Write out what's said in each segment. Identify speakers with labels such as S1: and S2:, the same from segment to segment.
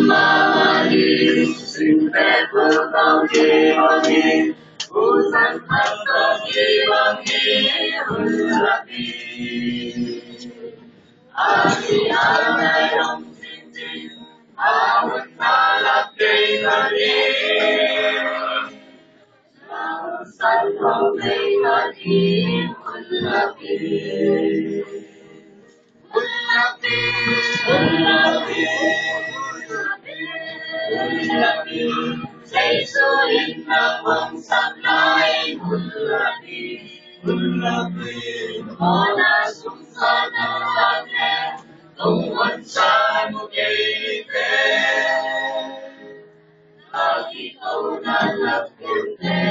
S1: Mali, Sinte Purbangi Bangi, Usan Hantangi Bangi, Ulati. Aki Anai Rom Sinti, Awun Malak Deitani, Lausan Rom Deitani, Ulati. Ulati, Ulati, Ulati, Seisuin namang sablay, Ulati, Ulati, Mona sungsa ng langit, tungkol sa mukite, lagi ko nalagkite,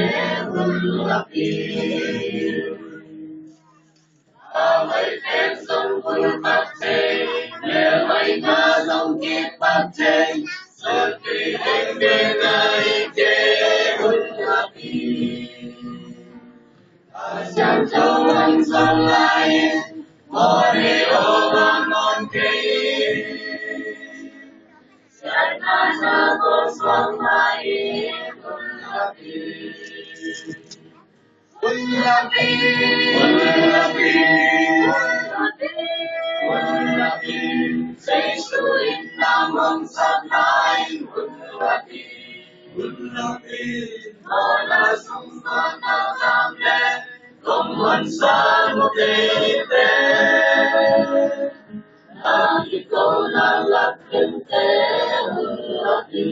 S1: Ulati. Amay tensong pulpate, leway na long kipate, sulti hindi na ike, Ulati. Asyang tuwang sa lain, mori o mamonte, siya'y nasa koswang lain, Ulati. Ulati, Ulati, Ulati, Ulati, seisuin namang sablay, Ulati, Ulati, Mona sungsa ng langit, tungkol sa mukite, lagi ko lalakente, Ulati.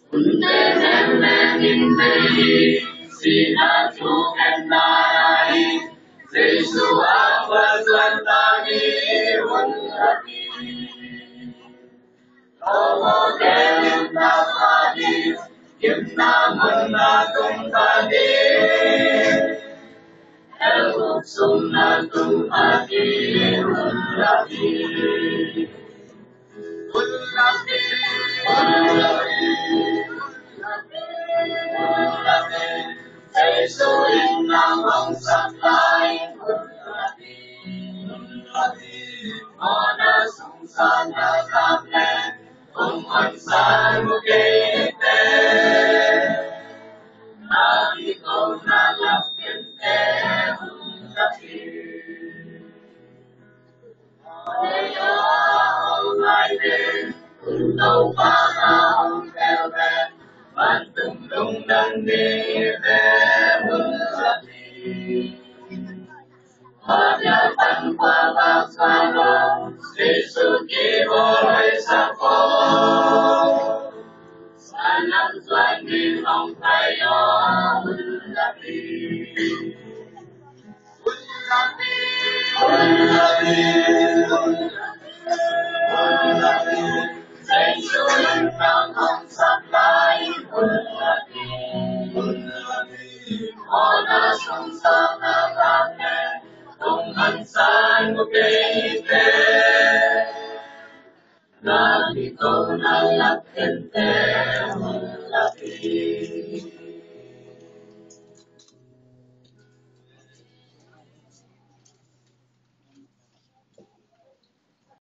S1: Unte-men-men-in-me-hi, sinatuken-narai, Jesu awaz-wantani, Ulati. Tomo-ke-lim-na-padi, Kim-na-mun-na-tung-padi, El-uksum-na-tung-padi, Ulati. Ulati, Ulati, Ulati, seisuin namang sablay, Ulati, Ulati, Mona sungsa na langit, tungkol sa mukite, lagi ko nalakente, Ulati. Alleluia, Almighty, Undaw pa ang velvet, Pantungtong ng nive, Ulati. Pagyapan pabaksano, Sisuki boy sako, Sanang suanin ang tayo, Ulati. Ulati, Ulati, Ulati, seisuin namang sablay, Ulati, Ulati, Mona sungsa ng langit, tungkol sa mukite, lagi ko nalakente, Ulati.